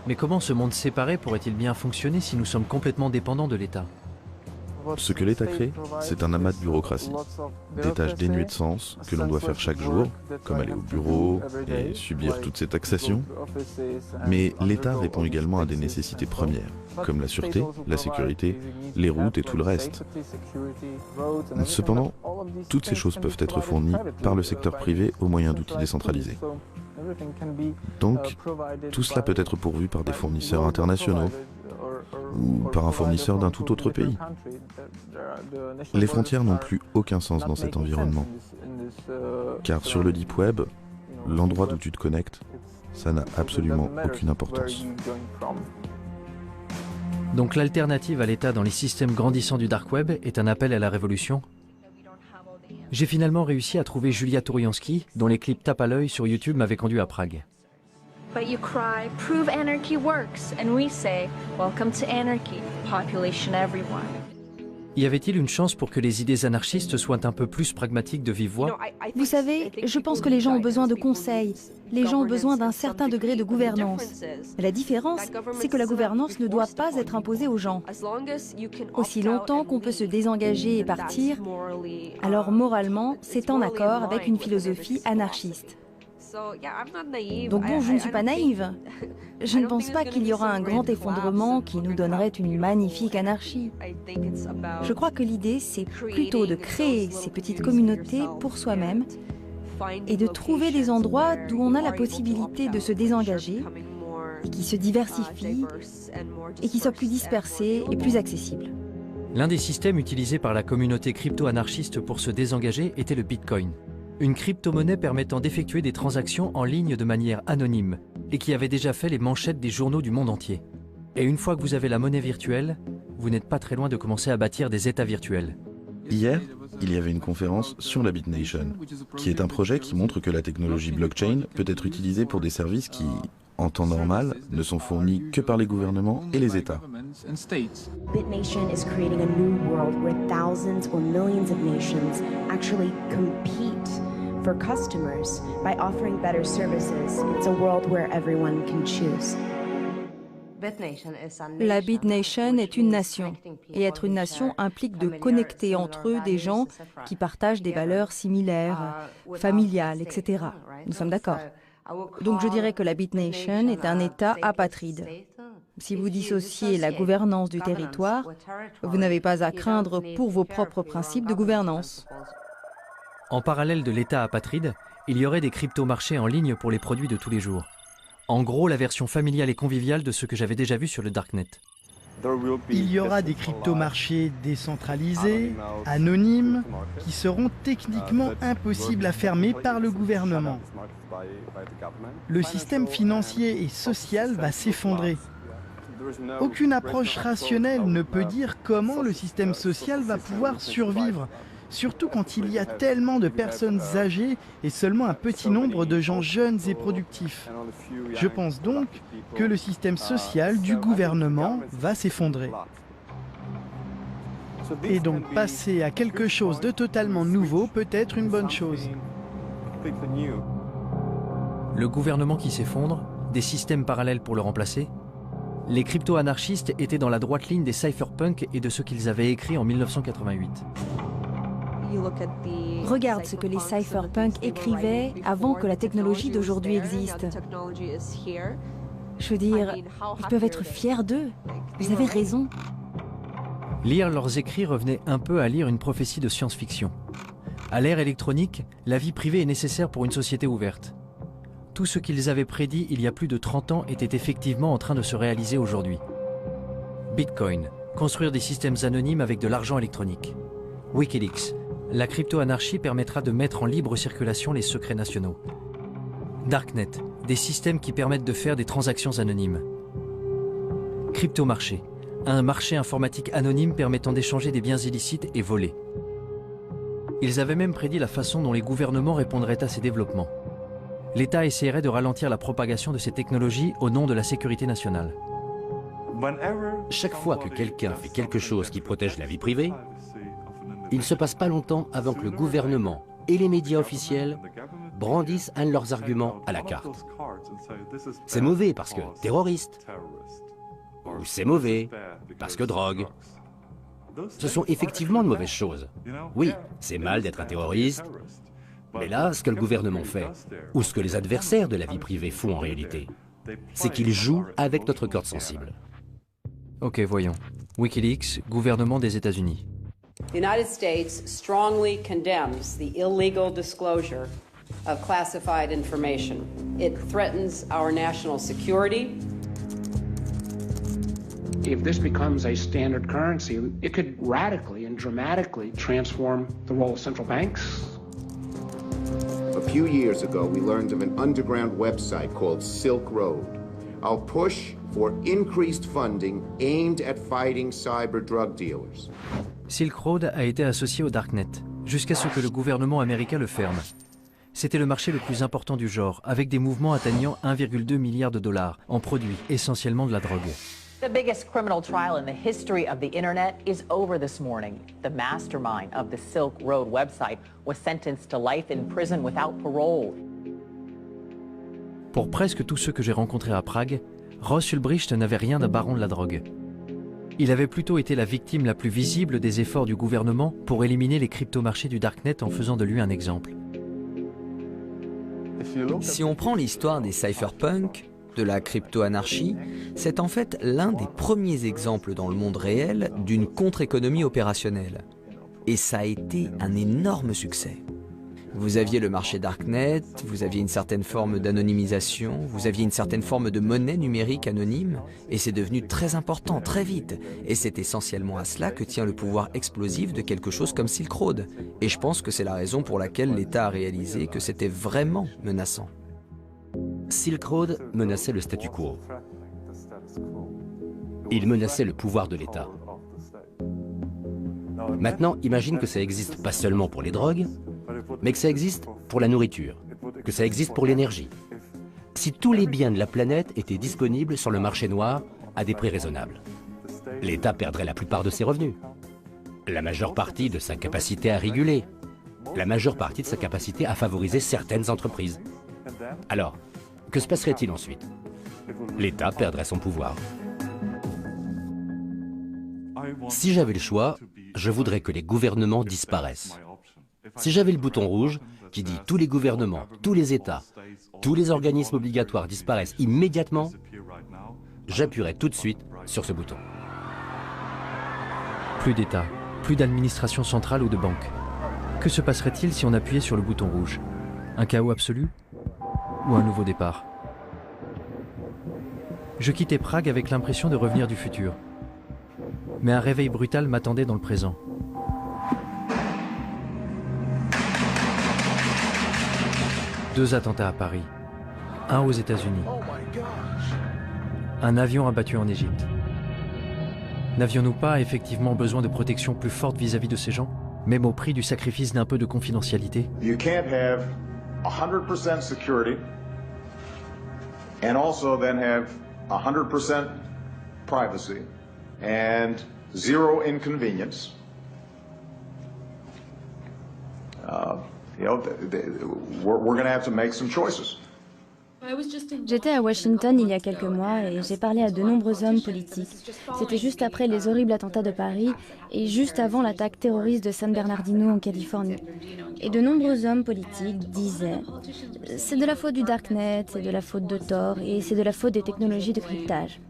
Mais comment ce monde séparé pourrait-il bien fonctionner si nous sommes complètement dépendants de l'État? Ce que l'État crée, c'est un amas de bureaucratie, des tâches dénuées de sens que l'on doit faire chaque jour, comme aller au bureau et subir toutes ces taxations. Mais l'État répond également à des nécessités premières, comme la sûreté, la sécurité, les routes et tout le reste. Cependant, toutes ces choses peuvent être fournies par le secteur privé au moyen d'outils décentralisés. Donc, tout cela peut être pourvu par des fournisseurs internationaux, ou par un fournisseur d'un tout autre pays. Les frontières n'ont plus aucun sens dans cet environnement. Car sur le Deep Web, l'endroit d'où tu te connectes, ça n'a absolument aucune importance. Donc l'alternative à l'État dans les systèmes grandissants du Dark Web est un appel à la révolution? J'ai finalement réussi à trouver Julia Touriansky, dont les clips tape à l'œil sur YouTube m'avaient conduit à Prague. But you cry, prove anarchy works, and we say, welcome to anarchy, population everyone. Y avait-il une chance pour que les idées anarchistes soient un peu plus pragmatiques de vive voix? Vous savez, je pense que les gens ont besoin de conseils. Les gens ont besoin d'un certain degré de gouvernance. Mais la différence, c'est que la gouvernance ne doit pas être imposée aux gens. Aussi longtemps qu'on peut se désengager et partir, alors moralement, c'est en accord avec une philosophie anarchiste. Donc bon, je ne suis pas naïve. Je ne pense pas qu'il y aura un grand effondrement qui nous donnerait une magnifique anarchie. Je crois que l'idée, c'est plutôt de créer ces petites communautés pour soi-même et de trouver des endroits d'où on a la possibilité de se désengager et qui se diversifient et qui soient plus dispersés et plus accessibles. L'un des systèmes utilisés par la communauté crypto-anarchiste pour se désengager était le Bitcoin. Une crypto-monnaie permettant d'effectuer des transactions en ligne de manière anonyme et qui avait déjà fait les manchettes des journaux du monde entier. Et une fois que vous avez la monnaie virtuelle, vous n'êtes pas très loin de commencer à bâtir des États virtuels. Hier, il y avait une conférence sur la BitNation, qui est un projet qui montre que la technologie blockchain peut être utilisée pour des services qui, en temps normal, ne sont fournis que par les gouvernements et les États. BitNation is creating a new world where thousands or millions of nations actually compete for customers by offering better services. It's a world where everyone can choose. La BitNation est une nation, et être une nation implique de connecter entre eux des gens qui partagent des valeurs similaires, familiales, etc. Nous sommes d'accord. Donc je dirais que la BitNation est un État apatride. Si vous dissociez la gouvernance du territoire, vous n'avez pas à craindre pour vos propres principes de gouvernance. En parallèle de l'État apatride, il y aurait des crypto-marchés en ligne pour les produits de tous les jours. En gros, la version familiale et conviviale de ce que j'avais déjà vu sur le Darknet. Il y aura des crypto-marchés décentralisés, anonymes, qui seront techniquement impossibles à fermer par le gouvernement. Le système financier et social va s'effondrer. Aucune approche rationnelle ne peut dire comment le système social va pouvoir survivre, surtout quand il y a tellement de personnes âgées et seulement un petit nombre de gens jeunes et productifs. Je pense donc que le système social du gouvernement va s'effondrer. Et donc passer à quelque chose de totalement nouveau peut être une bonne chose. Le gouvernement qui s'effondre, des systèmes parallèles pour le remplacer. Les crypto-anarchistes étaient dans la droite ligne des cypherpunks et de ce qu'ils avaient écrit en 1988. Regarde ce que les cypherpunks écrivaient avant que la technologie d'aujourd'hui existe. Je veux dire, ils peuvent être fiers d'eux. Vous avez raison. Lire leurs écrits revenait un peu à lire une prophétie de science-fiction. À l'ère électronique, la vie privée est nécessaire pour une société ouverte. Tout ce qu'ils avaient prédit il y a plus de 30 ans était effectivement en train de se réaliser aujourd'hui. Bitcoin, construire des systèmes anonymes avec de l'argent électronique. Wikileaks, la crypto-anarchie permettra de mettre en libre circulation les secrets nationaux. Darknet, des systèmes qui permettent de faire des transactions anonymes. Crypto-marché, un marché informatique anonyme permettant d'échanger des biens illicites et volés. Ils avaient même prédit la façon dont les gouvernements répondraient à ces développements. L'État essaierait de ralentir la propagation de ces technologies au nom de la sécurité nationale. Chaque fois que quelqu'un fait quelque chose qui protège la vie privée, il ne se passe pas longtemps avant que le gouvernement et les médias officiels brandissent un de leurs arguments à la carte. C'est mauvais parce que terroriste, ou c'est mauvais parce que drogue. Ce sont effectivement de mauvaises choses. Oui, c'est mal d'être un terroriste, mais là, ce que le gouvernement fait, ou ce que les adversaires de la vie privée font en réalité, c'est qu'ils jouent avec notre corde sensible. Ok, voyons. Wikileaks, gouvernement des États-Unis. The United States strongly condemns the illegal disclosure of classified information. It threatens our national security. If this becomes a standard currency, it could radically and dramatically transform the role of central banks. A few years ago, we learned of an underground website called Silk Road. Our push for increased funding aimed at fighting cyber drug dealers. Silk Road a été associé au Darknet, jusqu'à ce que le gouvernement américain le ferme. C'était le marché le plus important du genre, avec des mouvements atteignant 1,2 milliard de dollars en produits, essentiellement de la drogue. The biggest criminal trial in the history of the internet is over this morning. The mastermind of the Silk Road website was sentenced to life in prison without parole. Pour presque tous ceux que j'ai rencontrés à Prague, Ross Ulbricht n'avait rien d'un baron de la drogue. Il avait plutôt été la victime la plus visible des efforts du gouvernement pour éliminer les cryptomarchés du Darknet en faisant de lui un exemple. Si on prend l'histoire des cypherpunks, de la crypto-anarchie, c'est en fait l'un des premiers exemples dans le monde réel d'une contre-économie opérationnelle. Et ça a été un énorme succès. Vous aviez le marché Darknet, vous aviez une certaine forme d'anonymisation, vous aviez une certaine forme de monnaie numérique anonyme, et c'est devenu très important, très vite. Et c'est essentiellement à cela que tient le pouvoir explosif de quelque chose comme Silk Road. Et je pense que c'est la raison pour laquelle l'État a réalisé que c'était vraiment menaçant. Silk Road menaçait le statu quo. Il menaçait le pouvoir de l'État. Maintenant, imagine que ça existe pas seulement pour les drogues, mais que ça existe pour la nourriture, que ça existe pour l'énergie. Si tous les biens de la planète étaient disponibles sur le marché noir à des prix raisonnables, l'État perdrait la plupart de ses revenus, la majeure partie de sa capacité à réguler, la majeure partie de sa capacité à favoriser certaines entreprises. Alors, que se passerait-il ensuite? L'État perdrait son pouvoir. Si j'avais le choix, je voudrais que les gouvernements disparaissent. Si j'avais le bouton rouge qui dit tous les gouvernements, tous les États, tous les organismes obligatoires disparaissent immédiatement, j'appuierais tout de suite sur ce bouton. Plus d'État, plus d'administration centrale ou de banque. Que se passerait-il si on appuyait sur le bouton rouge? Un chaos absolu? Ou un nouveau départ? Je quittais Prague avec l'impression de revenir du futur. Mais un réveil brutal m'attendait dans le présent. Deux attentats à Paris, un aux États-Unis, un avion abattu en Égypte. N'avions-nous pas effectivement besoin de protection plus forte vis-à-vis de ces gens, même au prix du sacrifice d'un peu de confidentialité? You can't have 100% security and also then have 100% privacy and zero inconvenience. We're going to have to make some choices. J'étais à Washington il y a quelques mois et j'ai parlé à de nombreux hommes politiques. C'était juste après les horribles attentats de Paris et juste avant l'attaque terroriste de San Bernardino en Californie. Et de nombreux hommes politiques disaient « C'est de la faute du Darknet, c'est de la faute de Tor et c'est de la faute des technologies de cryptage ».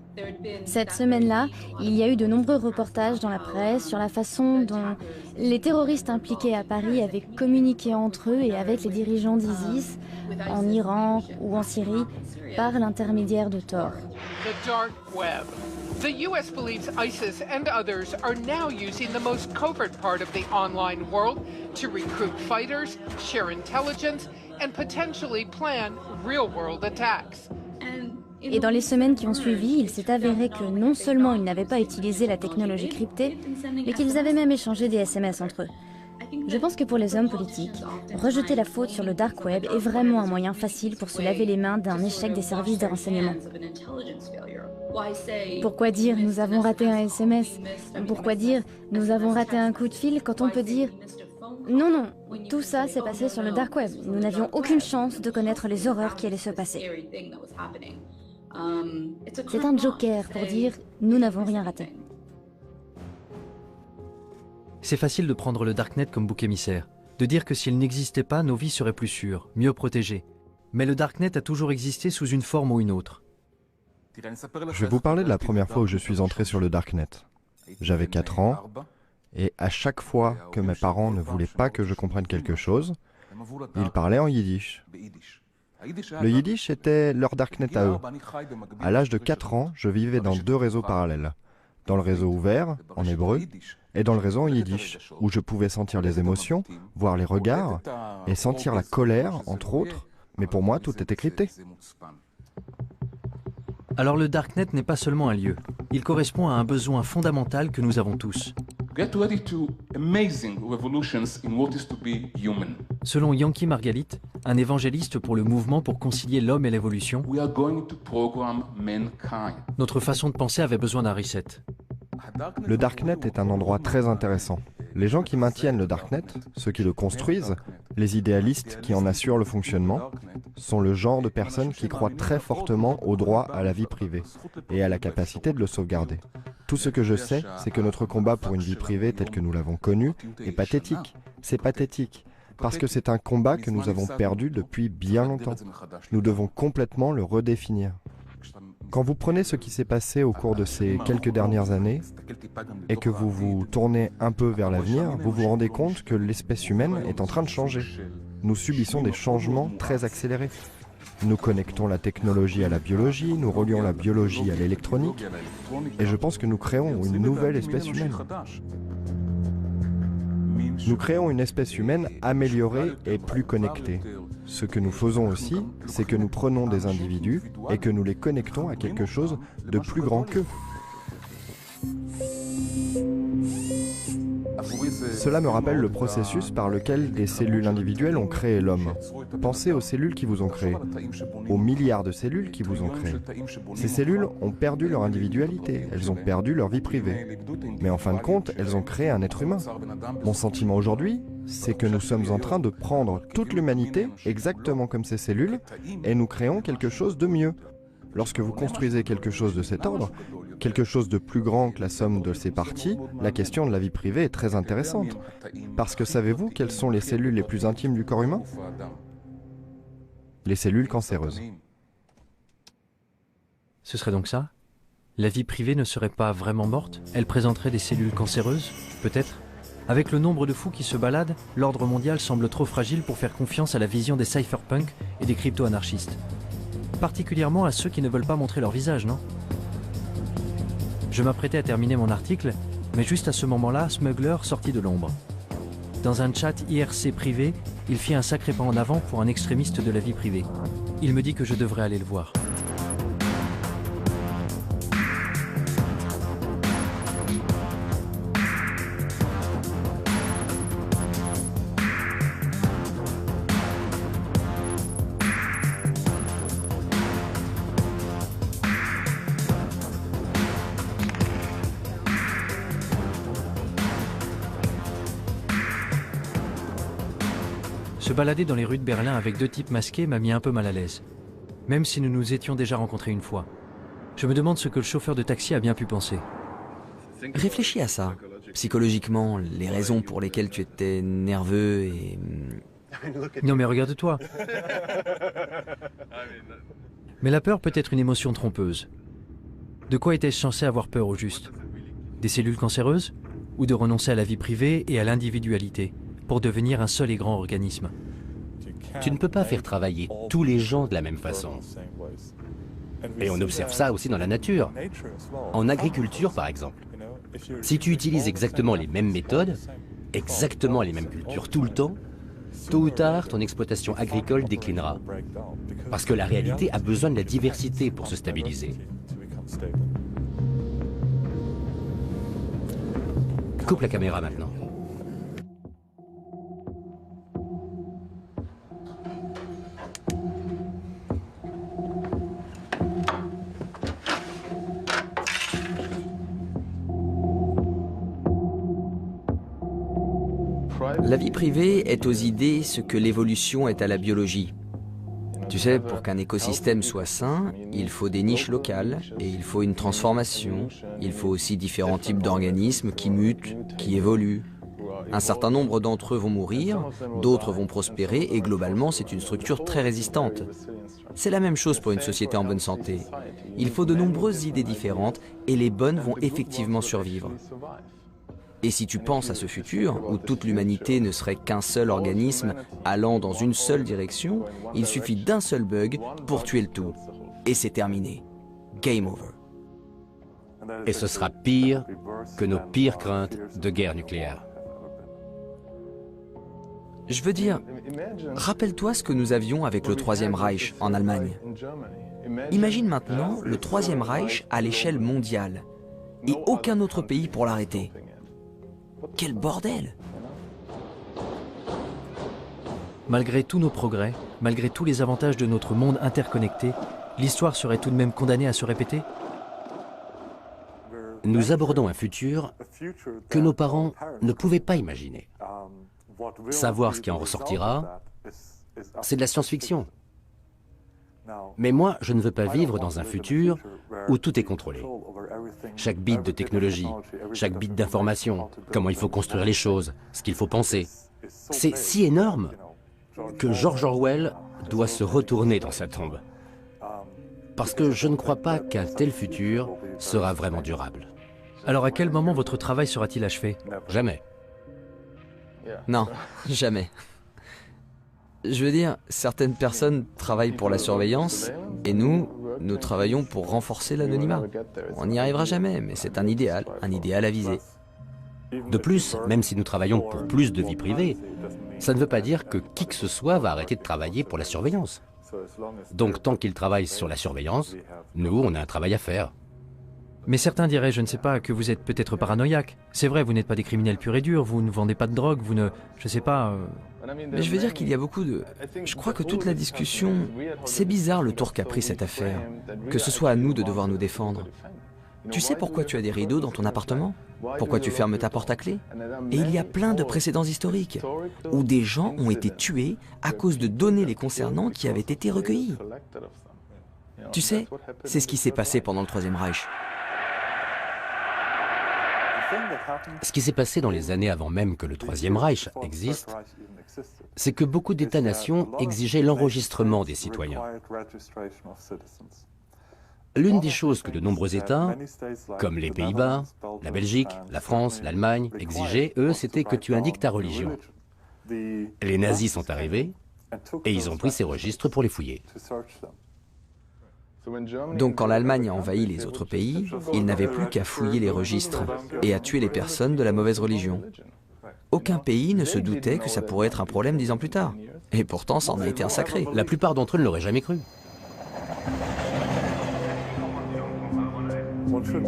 Cette semaine-là, il y a eu de nombreux reportages dans la presse sur la façon dont les terroristes impliqués à Paris avaient communiqué entre eux et avec les dirigeants d'ISIS, en Iran ou en Syrie, par l'intermédiaire de Tor. The dark web. The U.S. believes ISIS and others are now using the most covert part of the online world to recruit fighters, share intelligence, and potentially plan real-world attacks. Et dans les semaines qui ont suivi, il s'est avéré que non seulement ils n'avaient pas utilisé la technologie cryptée, mais qu'ils avaient même échangé des SMS entre eux. Je pense que pour les hommes politiques, rejeter la faute sur le dark web est vraiment un moyen facile pour se laver les mains d'un échec des services de renseignement. Pourquoi dire « nous avons raté un SMS » ? Pourquoi dire « nous avons raté un coup de fil » quand on peut dire « non, non, tout ça s'est passé sur le dark web, nous n'avions aucune chance de connaître les horreurs qui allaient se passer ». C'est un joker pour dire « nous n'avons rien raté ». C'est facile de prendre le Darknet comme bouc émissaire, de dire que s'il n'existait pas, nos vies seraient plus sûres, mieux protégées. Mais le Darknet a toujours existé sous une forme ou une autre. Je vais vous parler de la première fois où je suis entré sur le Darknet. J'avais 4 ans, et à chaque fois que mes parents ne voulaient pas que je comprenne quelque chose, ils parlaient en yiddish. Le yiddish était leur Darknet à eux. À l'âge de 4 ans, je vivais dans 2 réseaux parallèles. Dans le réseau ouvert, en hébreu, et dans le réseau en yiddish, où je pouvais sentir les émotions, voir les regards, et sentir la colère, entre autres, mais pour moi, tout était crypté. Alors le Darknet n'est pas seulement un lieu, il correspond à un besoin fondamental que nous avons tous. Get ready to amazing revolutions in what is to be human. Selon Yanky Margalit, un évangéliste pour le mouvement pour concilier l'homme et l'évolution, notre façon de penser avait besoin d'un reset. Le Darknet est un endroit très intéressant. Les gens qui maintiennent le Darknet, ceux qui le construisent, les idéalistes qui en assurent le fonctionnement, sont le genre de personnes qui croient très fortement au droit à la vie privée et à la capacité de le sauvegarder. Tout ce que je sais, c'est que notre combat pour une vie privée telle que nous l'avons connue est pathétique. C'est pathétique, parce que c'est un combat que nous avons perdu depuis bien longtemps. Nous devons complètement le redéfinir. Quand vous prenez ce qui s'est passé au cours de ces quelques dernières années et que vous vous tournez un peu vers l'avenir, vous vous rendez compte que l'espèce humaine est en train de changer. Nous subissons des changements très accélérés. Nous connectons la technologie à la biologie, nous relions la biologie à l'électronique, et je pense que nous créons une nouvelle espèce humaine. Nous créons une espèce humaine améliorée et plus connectée. Ce que nous faisons aussi, c'est que nous prenons des individus et que nous les connectons à quelque chose de plus grand qu'eux. Cela me rappelle le processus par lequel des cellules individuelles ont créé l'homme. Pensez aux cellules qui vous ont créé, aux milliards de cellules qui vous ont créé. Ces cellules ont perdu leur individualité, elles ont perdu leur vie privée. Mais en fin de compte, elles ont créé un être humain. Mon sentiment aujourd'hui, c'est que nous sommes en train de prendre toute l'humanité, exactement comme ces cellules, et nous créons quelque chose de mieux. Lorsque vous construisez quelque chose de cet ordre, quelque chose de plus grand que la somme de ses parties, la question de la vie privée est très intéressante. Parce que savez-vous quelles sont les cellules les plus intimes du corps humain? Les cellules cancéreuses. Ce serait donc ça? La vie privée ne serait pas vraiment morte? Elle présenterait des cellules cancéreuses? Peut-être? Avec le nombre de fous qui se baladent, l'ordre mondial semble trop fragile pour faire confiance à la vision des cypherpunks et des crypto-anarchistes. Particulièrement à ceux qui ne veulent pas montrer leur visage, non? Je m'apprêtais à terminer mon article, mais juste à ce moment-là, Smuggler sortit de l'ombre. Dans un chat IRC privé, il fit un sacré pas en avant pour un extrémiste de la vie privée. Il me dit que je devrais aller le voir. Se balader dans les rues de Berlin avec deux types masqués m'a mis un peu mal à l'aise, même si nous nous étions déjà rencontrés une fois. Je me demande ce que le chauffeur de taxi a bien pu penser. Réfléchis à ça. Psychologiquement, les raisons pour lesquelles tu étais nerveux et... Non mais regarde-toi. Mais la peur peut être une émotion trompeuse. De quoi était-je censé avoir peur au juste? Des cellules cancéreuses? Ou de renoncer à la vie privée et à l'individualité pour devenir un seul et grand organisme? Tu ne peux pas faire travailler tous les gens de la même façon. Et on observe ça aussi dans la nature. En agriculture, par exemple. Si tu utilises exactement les mêmes méthodes, exactement les mêmes cultures tout le temps, tôt ou tard, ton exploitation agricole déclinera. Parce que la réalité a besoin de la diversité pour se stabiliser. Coupe la caméra maintenant. La vie privée est aux idées ce que l'évolution est à la biologie. Tu sais, pour qu'un écosystème soit sain, il faut des niches locales et il faut une transformation. Il faut aussi différents types d'organismes qui mutent, qui évoluent. Un certain nombre d'entre eux vont mourir, d'autres vont prospérer et globalement, c'est une structure très résistante. C'est la même chose pour une société en bonne santé. Il faut de nombreuses idées différentes et les bonnes vont effectivement survivre. Et si tu penses à ce futur, où toute l'humanité ne serait qu'un seul organisme allant dans une seule direction, il suffit d'un seul bug pour tuer le tout. Et c'est terminé. Game over. Et ce sera pire que nos pires craintes de guerre nucléaire. Je veux dire, rappelle-toi ce que nous avions avec le Troisième Reich en Allemagne. Imagine maintenant le Troisième Reich à l'échelle mondiale et aucun autre pays pour l'arrêter. Quel bordel! Malgré tous nos progrès, malgré tous les avantages de notre monde interconnecté, l'histoire serait tout de même condamnée à se répéter? Nous abordons un futur que nos parents ne pouvaient pas imaginer. Savoir ce qui en ressortira, c'est de la science-fiction. Mais moi, je ne veux pas vivre dans un futur où tout est contrôlé. Chaque bit de technologie, chaque bit d'information, comment il faut construire les choses, ce qu'il faut penser. C'est si énorme que George Orwell doit se retourner dans sa tombe. Parce que je ne crois pas qu'un tel futur sera vraiment durable. Alors à quel moment votre travail sera-t-il achevé? Jamais. Non, jamais. Je veux dire, certaines personnes travaillent pour la surveillance, et nous travaillons pour renforcer l'anonymat. On n'y arrivera jamais, mais c'est un idéal à viser. De plus, même si nous travaillons pour plus de vie privée, ça ne veut pas dire que qui que ce soit va arrêter de travailler pour la surveillance. Donc tant qu'ils travaillent sur la surveillance, nous, on a un travail à faire. Mais certains diraient, je ne sais pas, que vous êtes peut-être paranoïaque. C'est vrai, vous n'êtes pas des criminels purs et durs, vous ne vendez pas de drogue, vous ne... je sais pas... Mais je veux dire qu'il y a beaucoup de... Je crois que toute la discussion... C'est bizarre le tour qu'a pris cette affaire. Que ce soit à nous de devoir nous défendre. Tu sais pourquoi tu as des rideaux dans ton appartement? Pourquoi tu fermes ta porte à clé? Et il y a plein de précédents historiques où des gens ont été tués à cause de données les concernant qui avaient été recueillies. Tu sais, c'est ce qui s'est passé pendant le Troisième Reich. Ce qui s'est passé dans les années avant même que le Troisième Reich existe, c'est que beaucoup d'États-nations exigeaient l'enregistrement des citoyens. L'une des choses que de nombreux États, comme les Pays-Bas, la Belgique, la France, l'Allemagne, exigeaient, eux, c'était que tu indiques ta religion. Les nazis sont arrivés et ils ont pris ces registres pour les fouiller. Donc quand l'Allemagne a envahi les autres pays, ils n'avaient plus qu'à fouiller les registres et à tuer les personnes de la mauvaise religion. Aucun pays ne se doutait que ça pourrait être un problème 10 ans plus tard. Et pourtant, ça en a été un sacré. La plupart d'entre eux ne l'auraient jamais cru.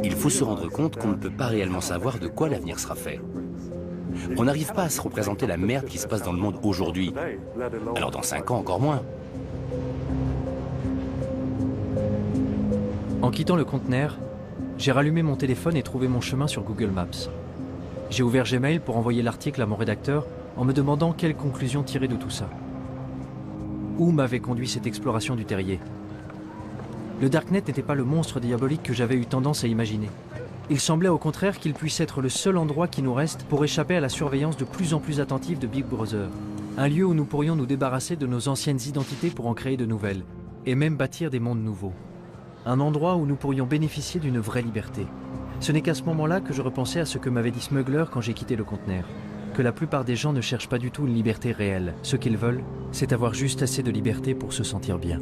Il faut se rendre compte qu'on ne peut pas réellement savoir de quoi l'avenir sera fait. On n'arrive pas à se représenter la merde qui se passe dans le monde aujourd'hui. Alors dans 5 ans, encore moins. En quittant le conteneur, j'ai rallumé mon téléphone et trouvé mon chemin sur Google Maps. J'ai ouvert Gmail pour envoyer l'article à mon rédacteur en me demandant quelles conclusions tirer de tout ça. Où m'avait conduit cette exploration du terrier? Le Darknet n'était pas le monstre diabolique que j'avais eu tendance à imaginer. Il semblait au contraire qu'il puisse être le seul endroit qui nous reste pour échapper à la surveillance de plus en plus attentive de Big Brother. Un lieu où nous pourrions nous débarrasser de nos anciennes identités pour en créer de nouvelles, et même bâtir des mondes nouveaux. Un endroit où nous pourrions bénéficier d'une vraie liberté. Ce n'est qu'à ce moment-là que je repensais à ce que m'avait dit Smuggler quand j'ai quitté le conteneur. Que la plupart des gens ne cherchent pas du tout une liberté réelle. Ce qu'ils veulent, c'est avoir juste assez de liberté pour se sentir bien.